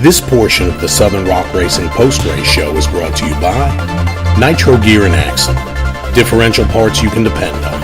This portion of the Southern Rock Racing post-race show is brought to you by Nitro Gear and Axle, differential parts you can depend on.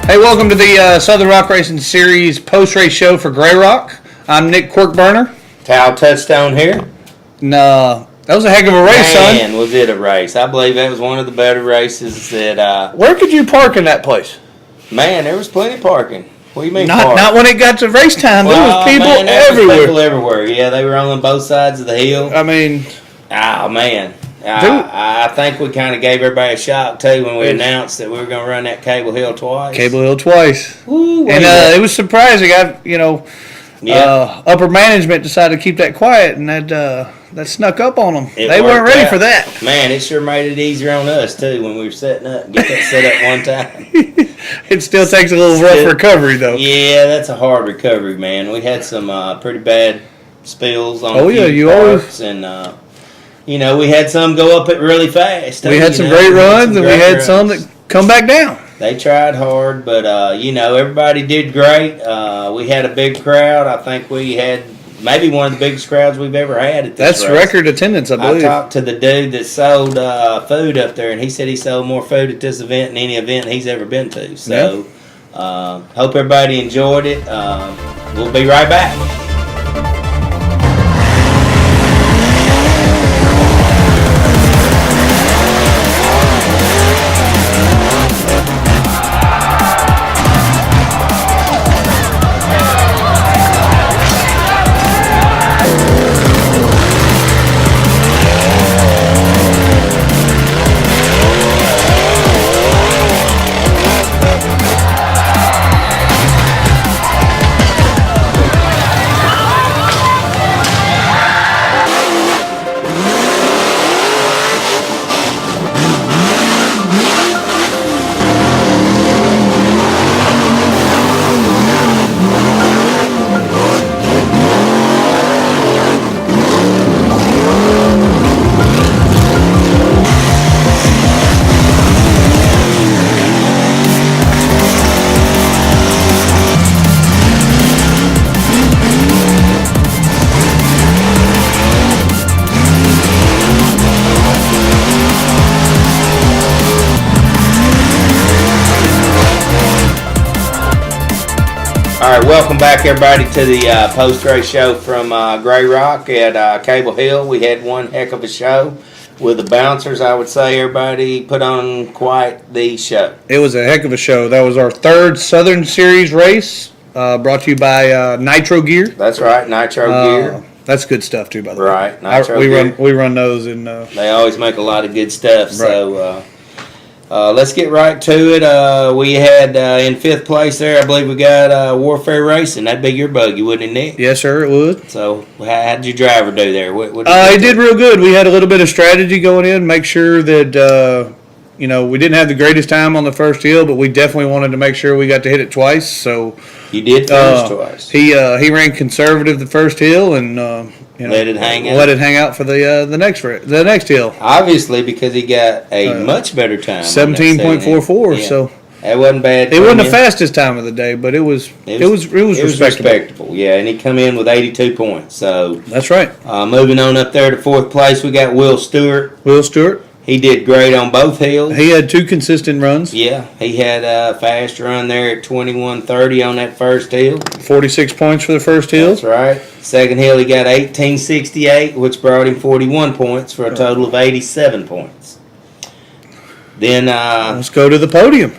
Hey, welcome to the Southern Rock Racing Series post-race show for Grayrock. I'm Nick Quirkburner. Towel Touchstone here. No, that was a heck of a race, son. Man, was it a race. I believe that was one of the better races that... Where could you park in that place? Man, there was plenty of parking. What do you mean Not when it got to race time. There was people everywhere. Was people everywhere. Yeah, they were on both sides of the hill. I mean... Oh, man. I think we kind of gave everybody a shock, too, when we announced that we were going to run that Cable Hill twice. Cable Hill twice. Ooh, and it was surprising. Upper management decided to keep that quiet, and that snuck up on them. They weren't ready for that. Man, it sure made it easier on us, too, when we were setting up. Get that set up one time. It still takes a little rough recovery, though. Yeah, that's a hard recovery, man. We had some pretty bad spills on parts, and... we had some go up it really fast. We had some great runs, and we had some that come back down. They tried hard, but, everybody did great. We had a big crowd. I think we had maybe one of the biggest crowds we've ever had at this race. That's record attendance, I believe. I talked to the dude that sold food up there, and he said he sold more food at this event than any event he's ever been to. So, hope everybody enjoyed it. We'll be right back. All right, welcome back, everybody, to the post-race show from Grayrock at Cable Hill. We had one heck of a show with the bouncers. I would say everybody put on quite the show. It was a heck of a show. That was our third Southern Series race, brought to you by Nitro Gear. That's right, Nitro Gear. That's good stuff, too, by the way. Right, Nitro Gear. We run those. They always make a lot of good stuff, right. So... let's get right to it. We had in fifth place there, I believe we got Warfare Racing. That'd be your buggy, wouldn't it, Nick? Yes, sir, it would. So how did your driver do there? What he did real good. We had a little bit of strategy going in, make sure that we didn't have the greatest time on the first hill, but we definitely wanted to make sure we got to hit it twice. So you did finish twice. He ran conservative the first hill and let it hang out for the next hill. Obviously, because he got a much better time. 17.44. Yeah. So that wasn't bad. It wasn't the fastest time of the day, but it was respectable. Yeah, and he come in with 82 points. So that's right. Moving on up there to fourth place, we got Will Stewart. Will Stewart. He did great on both hills. He had 2 consistent runs. Yeah, he had a fast run there at 21:30 on that first hill. 46 points for the first hill. That's right. Second hill, he got 1868, which brought him 41 points for a total of 87 points. Then, Let's go to the podium.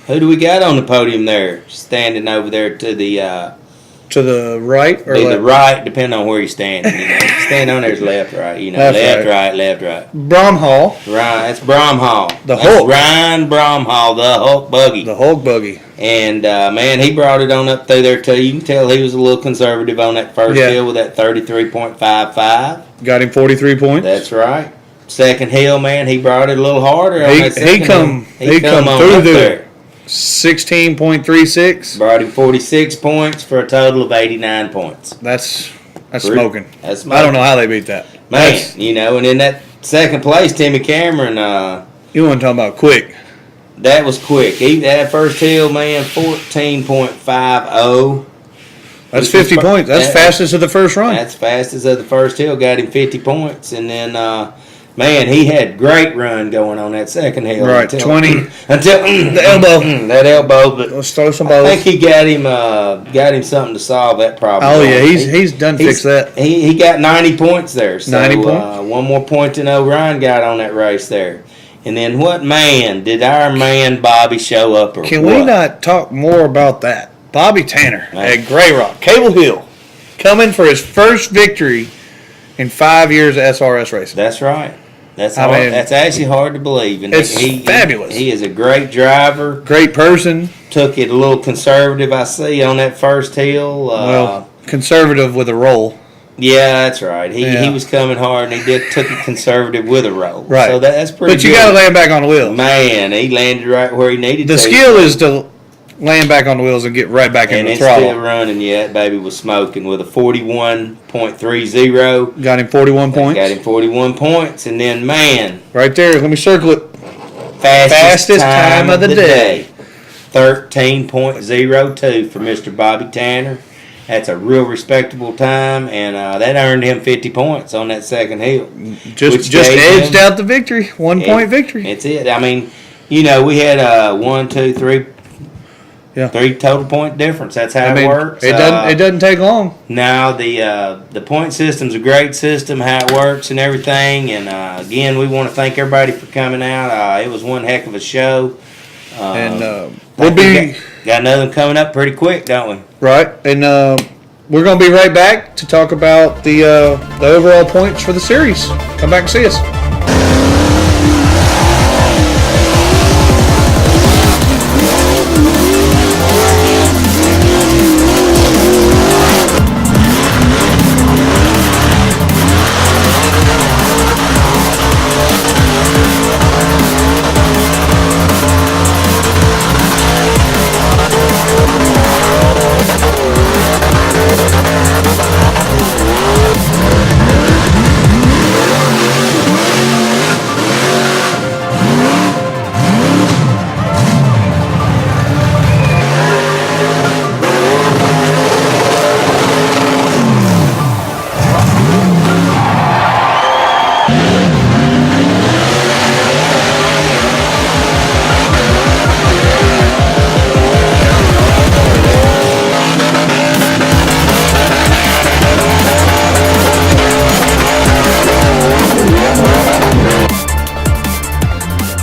who do we got on the podium there? Standing over there to the To the right or the left? right, depending on where you're standing. You know, stand on there's left, right. You know, Left, left, right. Bromhall, Right, that's Bromhall. The That's Hulk. Ryan Bromhall, the Hulk buggy. the Hulk buggy. And man, he brought it on up through there too. You can tell he was a little conservative on that first Yeah. hill with that 33.55. Got him 43 points. That's right. Second hill, man, he brought it a little harder on that second hill. He come on through up there. 16.36. Brought him 46 points for a total of 89 points. That's Pretty- smoking. That's I don't know how they beat that. Man, That's- you know, and in that second place, Timmy Cameron, You want to talk about quick? that was quick. That first hill, man, 14.50. That's This was 50 points. That's that- fastest of the first run. That's fastest of the first hill, got him 50 points. And then, man, he had great run going on that second hill. Right, until, 20. Until The elbow. that elbow, but Let's throw some I balls. think he got him something to solve that problem. Oh yeah, he's done fixed that. He got 90 points there. So, 90 points? one more point than O'Ryan got on that race there. And then what man did our man Bobby show up or Can what? we not talk more about that? Bobby Tanner Man. at Grayrock, Cable Hill, coming for his first victory in 5 years of SRRS racing. That's right. That's I hard. mean, That's actually hard to believe. And it's fabulous. He is a great driver. Great person. Took it a little conservative, I see, on that first hill. Well, conservative with a roll. Yeah, that's right. He Yeah. was coming hard, and he took it conservative with a roll. Right. So that's pretty. But you good. got to land back on the wheel. Man, he landed right where he needed The to. skill is to land back on the wheels and get right back in and the it's still throttle. running yet. Baby was smoking with a 41.30. Got him 41 points. Got him 41 points, and then man, Right there. Let me circle it. fastest time of the day. 13.02 for Mr. Bobby Tanner. That's a real respectable time, and that earned him 50 points on that second hill. Just Which just gave edged him- out the victory. 1 point victory. That's it. I mean, you know, we had one, two, three, Yeah. 3 total point difference. That's how I mean, it works. it doesn't take long. Now the point system's a great system, how it works and everything. And again, we want to thank everybody for coming out. It was one heck of a show. And We'll we'll be got another one coming up pretty quick, don't we? right. And we're going to be right back to talk about the overall points for the series. Come back and see us.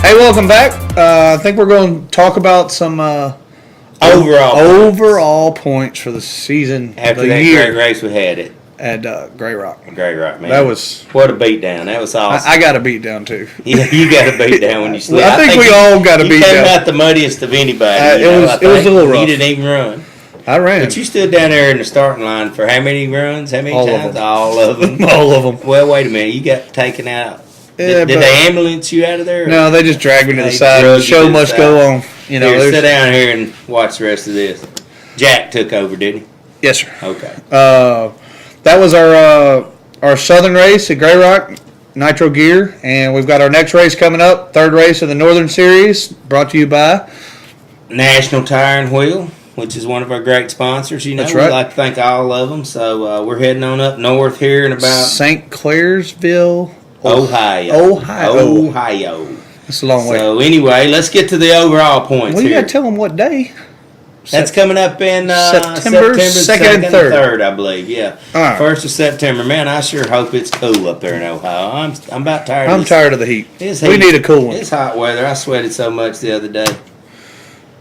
Hey, welcome back. I think we're going to talk about some overall points for the season, After the that year great race we had it. at Grayrock. Grayrock, man. That was what a beatdown. That was awesome. I got a beat down too. Yeah, you got a beat down when you slid. I think we all got a you beat came down. out the muddiest of anybody. It you know, was- I it was think. a little You rough. didn't even run. I ran. But you stood down there in the starting line for how many runs? How many All of times? them. All of them. All of them. Well, wait a minute. You got taken out. Yeah, did but- they ambulance you out of there? No, they just dragged me to the They side. drug The you show to the must side. go on. You know, Here, sit there's, down here and watch the rest of this. Jack took over, didn't he? yes, sir. Okay. That was our southern race at Grayrock, Nitro Gear, and we've got our next race coming up, third race of the Northern Series, brought to you by. National Tire and Wheel, which is one of our great sponsors. You know, That's we right. like to thank all of them. So we're heading on up north here in about St. Clairsville, Ohio. Ohio. That's a long way. So anyway, let's get to the overall points Well, you here. got to tell them what day. That's coming up in September 2nd and 3rd. I believe. Yeah, All right. 1st of September. Man, I sure hope it's cool up there in Ohio. I'm about tired. I'm of this. tired of the heat. It's We heat. need a cool one. It's hot weather. I sweated so much the other day.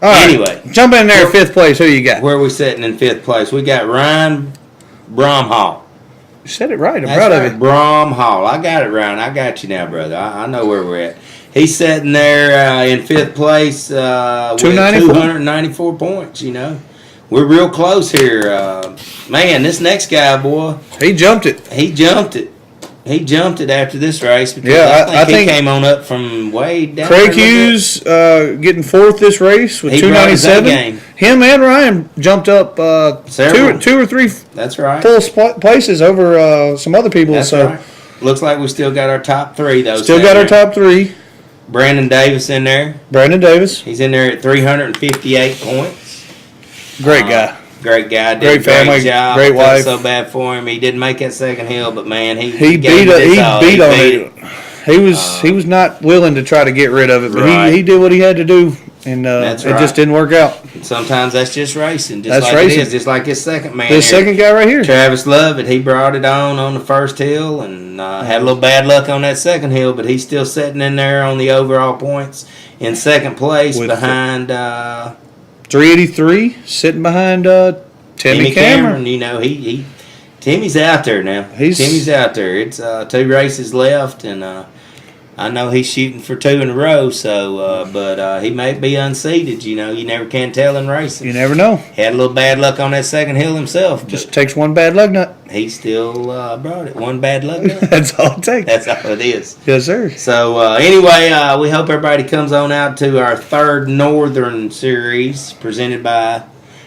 All right. Anyway. Jump in there, 5th place. Who you got? Where are we sitting in 5th place? We got Ryan Bromhall. You said it right. I'm That's proud right, of you. Bromhall. I got it, Ryan. I got you now, brother. I know where we're at. He's sitting there in 5th place with 294 points, you know. We're real close here. Man, this next guy, boy. He jumped it. He jumped it. He jumped it after this race because Yeah, I think he came on up from way down. Craig Hughes getting 4th this race with He brought his A 297. game. Him and Ryan jumped up Several. two or three That's right. full places over some other people. That's so right. Looks like we still got our top 3 though. still got our top 3. Brandon Davis in there. Brandon Davis, He's in there at 358 points. great guy. Great guy. Did Great a great family, job. great Felt wife. so bad for him. He didn't make that second hill, but man, he He gave beat it it. his He all. beat on beat it. He was not willing to try to get rid of it, but Right. he did what he had to do, and That's it right. just didn't work out. Sometimes that's just racing. Just That's like racing. it is. Just like his second man. This here. second guy right here, Travis Lovett, he brought it on the first hill and had a little bad luck on that second hill, but he's still sitting in there on the overall points in second place With behind 383, sitting behind Timmy Cameron. You know, Timmy's out there now. Timmy's out there. It's 2 races left, and I know he's shooting for 2 in a row. So, but he may be unseated. You know, you never can tell in racing. You never know. Had a little bad luck on that second hill himself. Just takes one bad lug nut. He still brought it. One bad luck. nut. That's all it takes. That's all it is. Yes, sir. So anyway, we hope everybody comes on out to our 3rd Northern Series presented by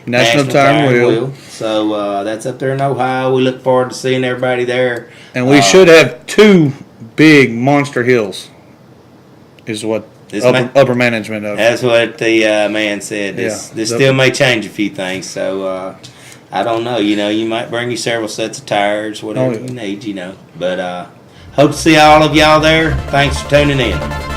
National Tire and Wheel. So that's up there in Ohio. We look forward to seeing everybody there. And we should have 2 big monster hills, is what upper management of. That's what the man said. This still may change a few things. So I don't know. You know, you might bring you several sets of tires, whatever you need. You know, but hope to see all of y'all there. Thanks for tuning in.